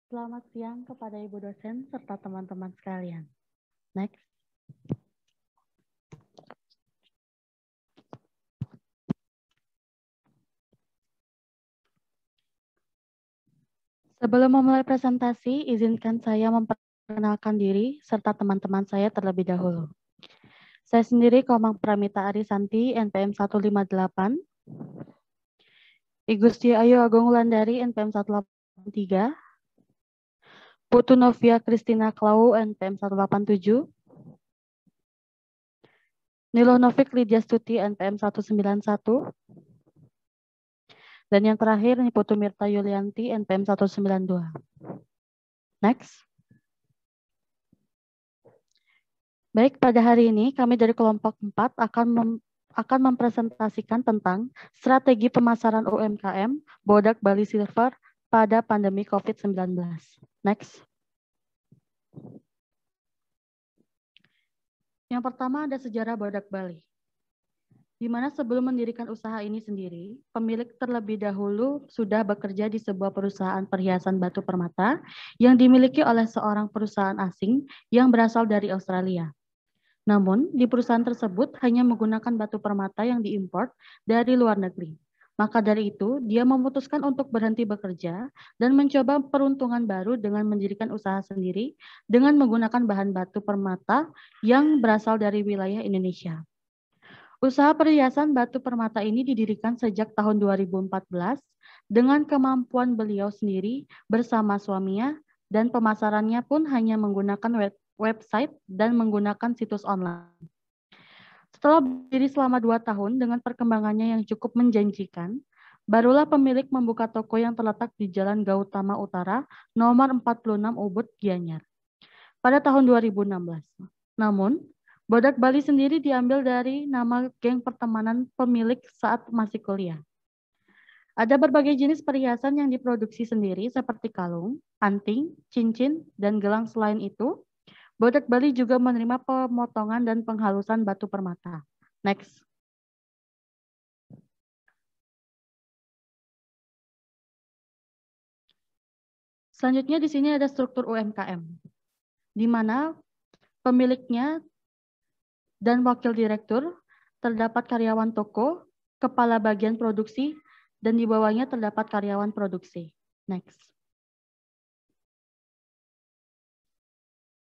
Selamat siang kepada Ibu dosen serta teman-teman sekalian. Next. Sebelum memulai presentasi, izinkan saya memperkenalkan diri serta teman-teman saya terlebih dahulu. Saya sendiri Komang Pramita Arisanti, NPM 158. Igusti Ayu Agung Wulandari, NPM 183. Putu Novia Kristina Klau, NPM 187. Nilo Novik Lydia Stuti, NPM 191. Dan yang terakhir, Putu Mirta Yulianti, NPM 192. Next. Baik, pada hari ini kami dari kelompok 4 akan mempresentasikan tentang strategi pemasaran UMKM Bodak Bali Silver pada pandemi COVID-19. Next. Yang pertama ada sejarah Bodak Bali. Di mana sebelum mendirikan usaha ini sendiri, pemilik terlebih dahulu sudah bekerja di sebuah perusahaan perhiasan batu permata yang dimiliki oleh seorang perusahaan asing yang berasal dari Australia. Namun, di perusahaan tersebut hanya menggunakan batu permata yang diimpor dari luar negeri. Maka dari itu, dia memutuskan untuk berhenti bekerja dan mencoba peruntungan baru dengan mendirikan usaha sendiri dengan menggunakan bahan batu permata yang berasal dari wilayah Indonesia. Usaha perhiasan batu permata ini didirikan sejak tahun 2014 dengan kemampuan beliau sendiri bersama suaminya dan pemasarannya pun hanya menggunakan website dan menggunakan situs online. Setelah berdiri selama 2 tahun dengan perkembangannya yang cukup menjanjikan, barulah pemilik membuka toko yang terletak di Jalan Gautama Utara, nomor 46 Ubud, Gianyar, pada tahun 2016. Namun, Bodak Bali sendiri diambil dari nama geng pertemanan pemilik saat masih kuliah. Ada berbagai jenis perhiasan yang diproduksi sendiri seperti kalung, anting, cincin, dan gelang. Selain itu, Bodak Bali juga menerima pemotongan dan penghalusan batu permata. Next. Selanjutnya di sini ada struktur UMKM, di mana pemiliknya dan wakil direktur, terdapat karyawan toko, kepala bagian produksi, dan di bawahnya terdapat karyawan produksi. Next.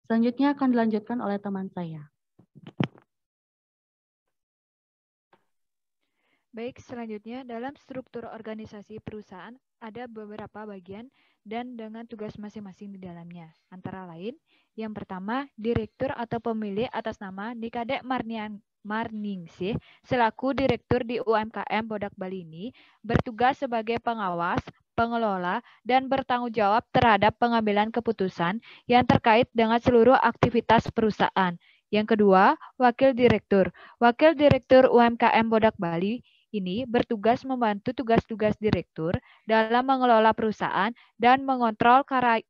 Selanjutnya akan dilanjutkan oleh teman saya. Baik, selanjutnya dalam struktur organisasi perusahaan ada beberapa bagian dan dengan tugas masing-masing di dalamnya. Antara lain, yang pertama, direktur atau pemilik atas nama Nikadek Marningsih selaku direktur di UMKM Bodak Bali ini bertugas sebagai pengawas, pengelola, dan bertanggung jawab terhadap pengambilan keputusan yang terkait dengan seluruh aktivitas perusahaan. Yang kedua, wakil direktur. Wakil direktur UMKM Bodak Bali ini bertugas membantu tugas-tugas direktur dalam mengelola perusahaan dan mengontrol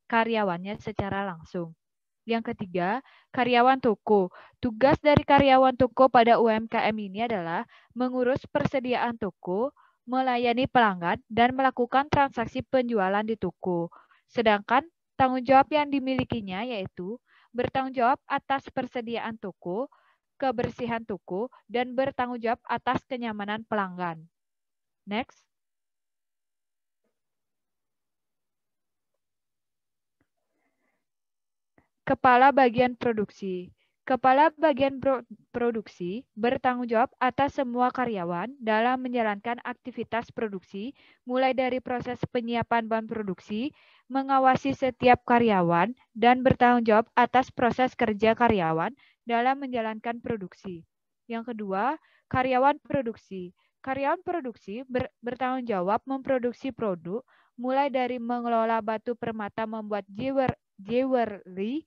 karyawannya secara langsung. Yang ketiga, karyawan toko. Tugas dari karyawan toko pada UMKM ini adalah mengurus persediaan toko, melayani pelanggan, dan melakukan transaksi penjualan di toko. Sedangkan tanggung jawab yang dimilikinya yaitu bertanggung jawab atas persediaan toko, kebersihan toko, dan bertanggung jawab atas kenyamanan pelanggan. Next. Kepala bagian produksi. Kepala bagian produksi bertanggung jawab atas semua karyawan dalam menjalankan aktivitas produksi, mulai dari proses penyiapan bahan produksi, mengawasi setiap karyawan, dan bertanggung jawab atas proses kerja karyawan dalam menjalankan produksi. Yang kedua, karyawan produksi. Karyawan produksi bertanggung jawab memproduksi produk, mulai dari mengelola batu permata membuat jewelry,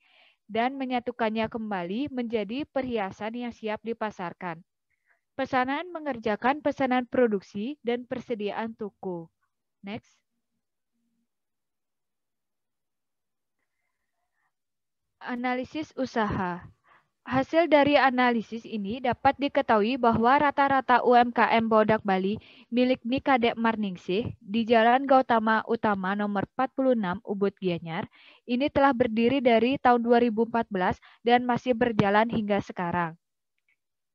dan menyatukannya kembali menjadi perhiasan yang siap dipasarkan. Pesanan mengerjakan pesanan produksi dan persediaan toko. Next. Analisis usaha. Hasil dari analisis ini dapat diketahui bahwa rata-rata UMKM Bodak Bali milik Nikadek Marningsih di Jalan Gautama Utama nomor 46 Ubud Gianyar ini telah berdiri dari tahun 2014 dan masih berjalan hingga sekarang.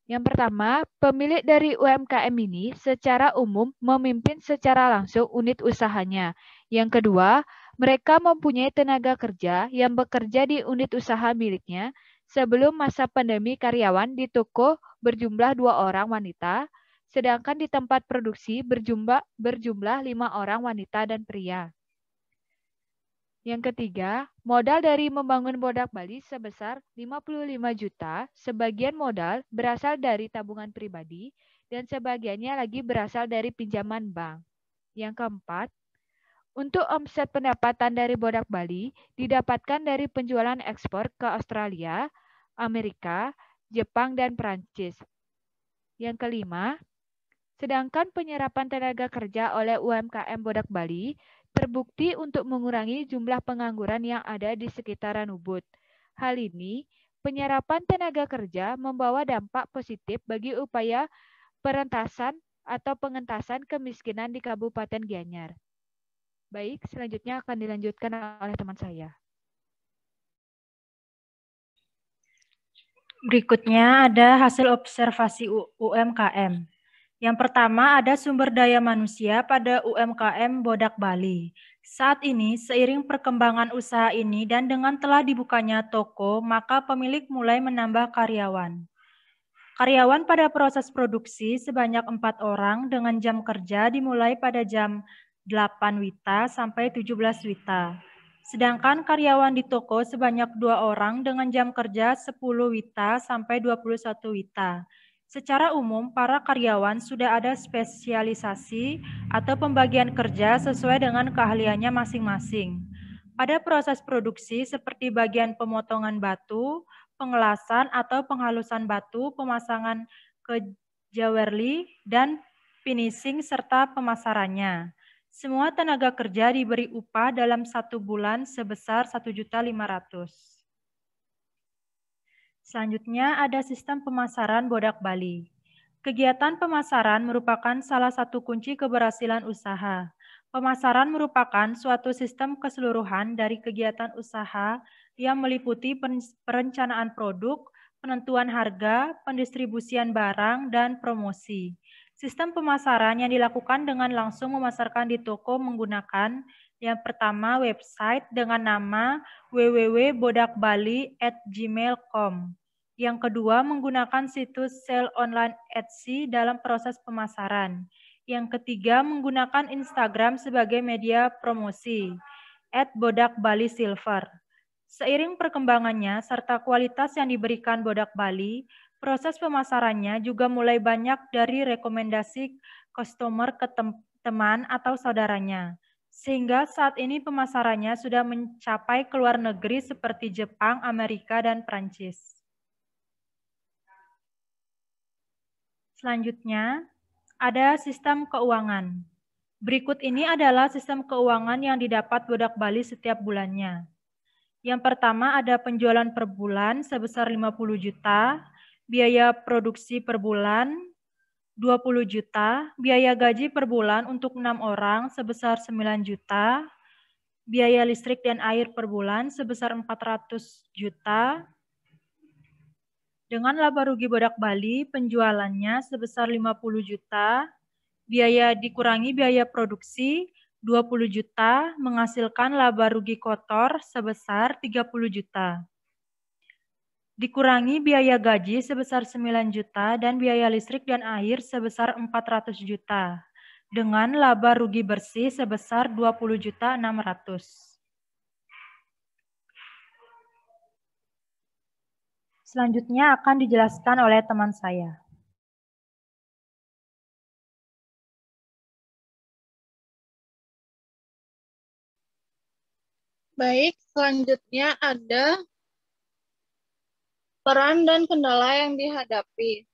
Yang pertama, pemilik dari UMKM ini secara umum memimpin secara langsung unit usahanya. Yang kedua, mereka mempunyai tenaga kerja yang bekerja di unit usaha miliknya. Sebelum masa pandemi, karyawan di toko berjumlah 2 orang wanita, sedangkan di tempat produksi berjumlah 5 orang wanita dan pria. Yang ketiga, modal dari membangun Bodak Bali sebesar 55 juta, sebagian modal berasal dari tabungan pribadi dan sebagiannya lagi berasal dari pinjaman bank. Yang keempat, untuk omset pendapatan dari Bodak Bali didapatkan dari penjualan ekspor ke Australia, Amerika, Jepang, dan Perancis. Yang kelima, sedangkan penyerapan tenaga kerja oleh UMKM Bodak Bali terbukti untuk mengurangi jumlah pengangguran yang ada di sekitaran Ubud. Hal ini, penyerapan tenaga kerja membawa dampak positif bagi upaya perentasan atau pengentasan kemiskinan di Kabupaten Gianyar. Baik, selanjutnya akan dilanjutkan oleh teman saya. Berikutnya ada hasil observasi UMKM. Yang pertama ada sumber daya manusia pada UMKM Bodak Bali. Saat ini, seiring perkembangan usaha ini dan dengan telah dibukanya toko, maka pemilik mulai menambah karyawan. Karyawan pada proses produksi sebanyak 4 orang dengan jam kerja dimulai pada jam 8 WITA sampai 17 WITA. Sedangkan karyawan di toko sebanyak 2 orang dengan jam kerja 10 WITA sampai 21 WITA. Secara umum, para karyawan sudah ada spesialisasi atau pembagian kerja sesuai dengan keahliannya masing-masing. Pada proses produksi seperti bagian pemotongan batu, pengelasan atau penghalusan batu, pemasangan ke jewelry, dan finishing serta pemasarannya. Semua tenaga kerja diberi upah dalam 1 bulan sebesar 1.500.000. Selanjutnya ada sistem pemasaran Bodak Bali. Kegiatan pemasaran merupakan salah satu kunci keberhasilan usaha. Pemasaran merupakan suatu sistem keseluruhan dari kegiatan usaha yang meliputi perencanaan produk, penentuan harga, pendistribusian barang, dan promosi. Sistem pemasaran yang dilakukan dengan langsung memasarkan di toko menggunakan yang pertama website dengan nama www.bodakbali@gmail.com. Yang kedua menggunakan situs sale online Etsy dalam proses pemasaran. Yang ketiga menggunakan Instagram sebagai media promosi @bodakbalisilver. Seiring perkembangannya serta kualitas yang diberikan Bodak Bali, proses pemasarannya juga mulai banyak dari rekomendasi customer ke teman atau saudaranya. Sehingga saat ini pemasarannya sudah mencapai ke luar negeri seperti Jepang, Amerika, dan Prancis. Selanjutnya, ada sistem keuangan. Berikut ini adalah sistem keuangan yang didapat Bodak Bali setiap bulannya. Yang pertama ada penjualan per bulan sebesar 50 juta, biaya produksi per bulan 20 juta, biaya gaji per bulan untuk 6 orang sebesar 9 juta, biaya listrik dan air per bulan sebesar 400 juta. Dengan laba rugi Bodak Bali, penjualannya sebesar 50 juta, biaya dikurangi biaya produksi 20 juta, menghasilkan laba rugi kotor sebesar 30 juta. Dikurangi biaya gaji sebesar 9 juta dan biaya listrik dan air sebesar 400 juta. Dengan laba rugi bersih sebesar 20 juta 600. Selanjutnya akan dijelaskan oleh teman saya. Baik, selanjutnya ada peran dan kendala yang dihadapi.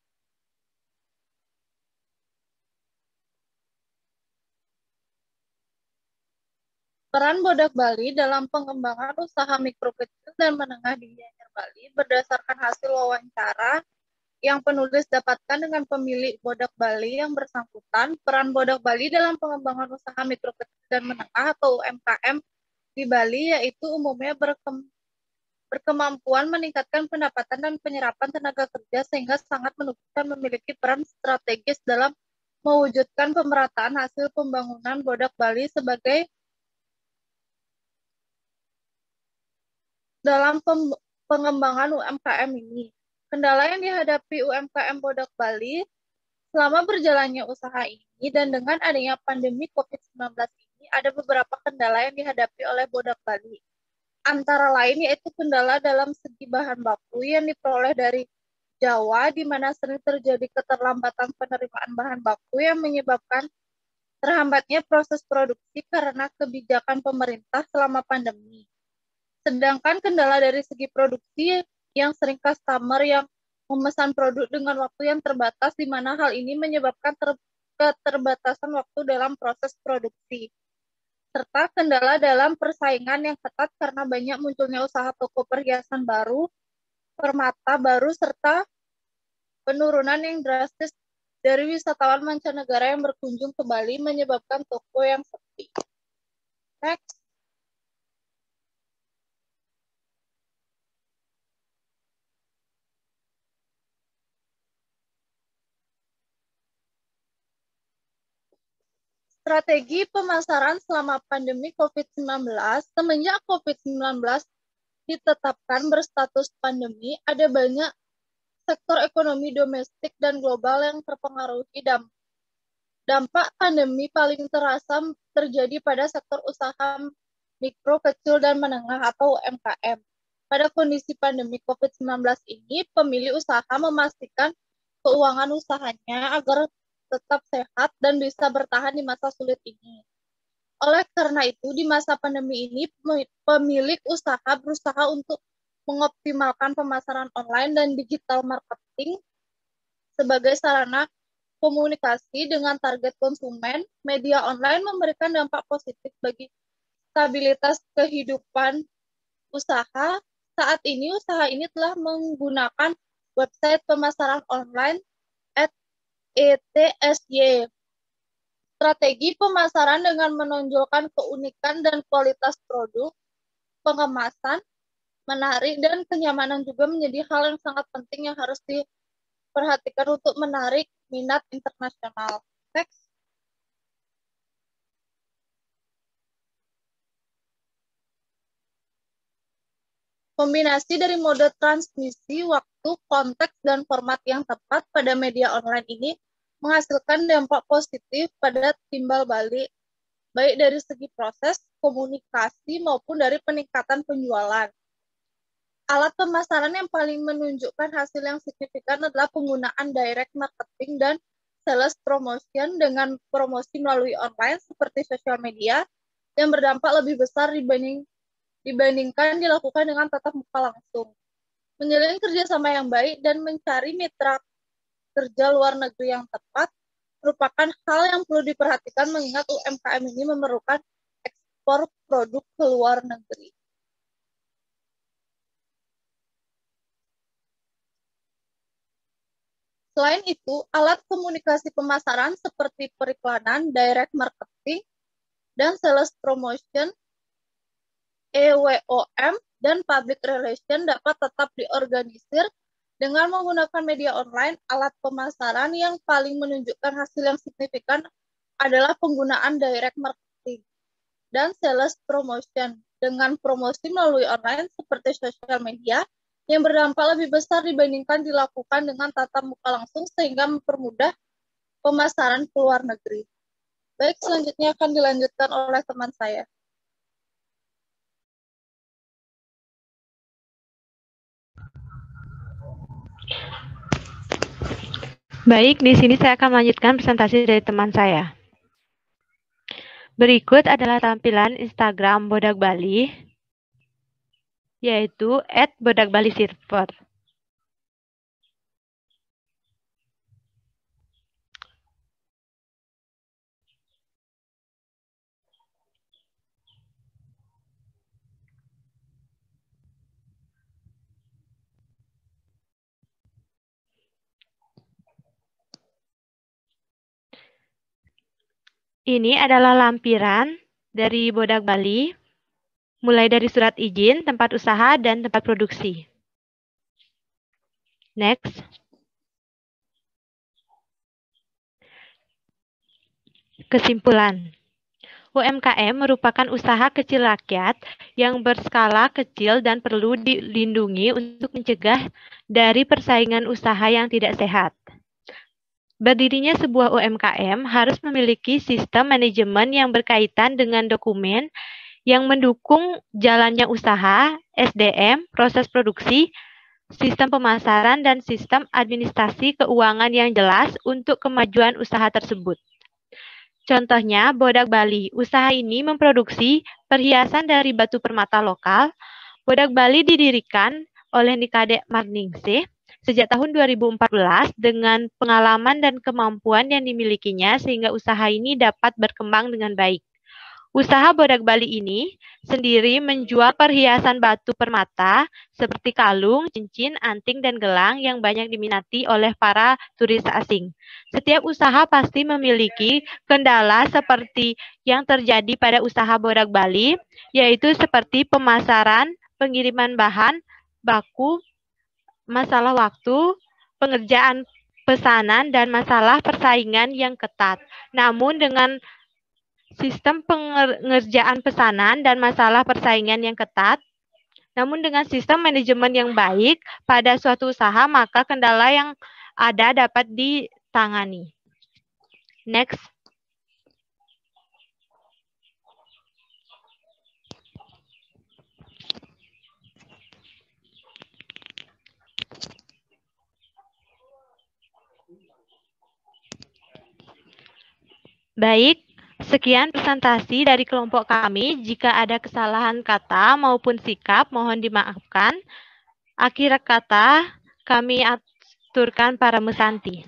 Peran Bodak Bali dalam pengembangan usaha mikro kecil dan menengah di Gianyar Bali berdasarkan hasil wawancara yang penulis dapatkan dengan pemilik Bodak Bali yang bersangkutan. Peran Bodak Bali dalam pengembangan usaha mikro kecil dan menengah atau UMKM di Bali yaitu umumnya berkemampuan meningkatkan pendapatan dan penyerapan tenaga kerja sehingga sangat mendukung dan memiliki peran strategis dalam mewujudkan pemerataan hasil pembangunan Bodak Bali sebagai dalam pengembangan UMKM ini. Kendala yang dihadapi UMKM Bodak Bali selama berjalannya usaha ini dan dengan adanya pandemi COVID-19 ini ada beberapa kendala yang dihadapi oleh Bodak Bali. Antara lain yaitu kendala dalam segi bahan baku yang diperoleh dari Jawa, di mana sering terjadi keterlambatan penerimaan bahan baku yang menyebabkan terhambatnya proses produksi karena kebijakan pemerintah selama pandemi. Sedangkan kendala dari segi produksi yang sering customer yang memesan produk dengan waktu yang terbatas, di mana hal ini menyebabkan keterbatasan waktu dalam proses produksi. Serta kendala dalam persaingan yang ketat karena banyak munculnya usaha toko perhiasan baru, permata baru, serta penurunan yang drastis dari wisatawan mancanegara yang berkunjung ke Bali menyebabkan toko yang sepi. Next. Strategi pemasaran selama pandemi COVID-19. Semenjak COVID-19 ditetapkan berstatus pandemi, ada banyak sektor ekonomi domestik dan global yang terpengaruhi dampak pandemi paling terasa terjadi pada sektor usaha mikro, kecil, dan menengah atau UMKM. Pada kondisi pandemi COVID-19 ini, pemilik usaha memastikan keuangan usahanya agar tetap sehat dan bisa bertahan di masa sulit ini. Oleh karena itu, di masa pandemi ini, pemilik usaha berusaha untuk mengoptimalkan pemasaran online dan digital marketing sebagai sarana komunikasi dengan target konsumen. Media online memberikan dampak positif bagi stabilitas kehidupan usaha. Saat ini, usaha ini telah menggunakan website pemasaran online ETSY. Strategi pemasaran dengan menonjolkan keunikan dan kualitas produk, pengemasan, menarik, dan kenyamanan juga menjadi hal yang sangat penting yang harus diperhatikan untuk menarik minat internasional. Next. Kombinasi dari mode transmisi, waktu, konteks, dan format yang tepat pada media online ini menghasilkan dampak positif pada timbal balik, baik dari segi proses, komunikasi, maupun dari peningkatan penjualan. Alat pemasaran yang paling menunjukkan hasil yang signifikan adalah penggunaan direct marketing dan sales promotion dengan promosi melalui online seperti sosial media yang berdampak lebih besar dibandingkan dilakukan dengan tatap muka langsung. Menjalin kerjasama yang baik dan mencari mitra kerja luar negeri yang tepat merupakan hal yang perlu diperhatikan mengingat UMKM ini memerlukan ekspor produk ke luar negeri. Selain itu, alat komunikasi pemasaran seperti periklanan, direct marketing, dan sales promotion, EWOM, dan public relation dapat tetap diorganisir dengan menggunakan media online. Alat pemasaran yang paling menunjukkan hasil yang signifikan adalah penggunaan direct marketing dan sales promotion dengan promosi melalui online seperti sosial media yang berdampak lebih besar dibandingkan dilakukan dengan tatap muka langsung sehingga mempermudah pemasaran ke luar negeri. Baik, selanjutnya akan dilanjutkan oleh teman saya. Baik, di sini saya akan melanjutkan presentasi dari teman saya. Berikut adalah tampilan Instagram Bodak Bali, yaitu @bodakbaliserver. Ini adalah lampiran dari Bodak Bali, mulai dari surat izin, tempat usaha, dan tempat produksi. Next. Kesimpulan. UMKM merupakan usaha kecil rakyat yang berskala kecil dan perlu dilindungi untuk mencegah dari persaingan usaha yang tidak sehat. Berdirinya sebuah UMKM harus memiliki sistem manajemen yang berkaitan dengan dokumen yang mendukung jalannya usaha, SDM, proses produksi, sistem pemasaran, dan sistem administrasi keuangan yang jelas untuk kemajuan usaha tersebut. Contohnya, Bodak Bali. Usaha ini memproduksi perhiasan dari batu permata lokal. Bodak Bali didirikan oleh Nikade Marningsih sejak tahun 2014 dengan pengalaman dan kemampuan yang dimilikinya sehingga usaha ini dapat berkembang dengan baik. Usaha Bodak Bali ini sendiri menjual perhiasan batu permata seperti kalung, cincin, anting, dan gelang yang banyak diminati oleh para turis asing. Setiap usaha pasti memiliki kendala seperti yang terjadi pada usaha Bodak Bali, yaitu seperti pemasaran, pengiriman bahan baku, masalah waktu, pengerjaan pesanan, dan masalah persaingan yang ketat. Namun dengan sistem pengerjaan pesanan dan masalah persaingan yang ketat, namun dengan sistem manajemen yang baik pada suatu usaha, maka kendala yang ada dapat ditangani. Next. Baik, sekian presentasi dari kelompok kami. Jika ada kesalahan kata maupun sikap, mohon dimaafkan. Akhir kata, kami aturkan para Santi.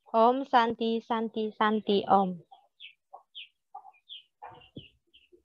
Om Santi Santi Santi Om.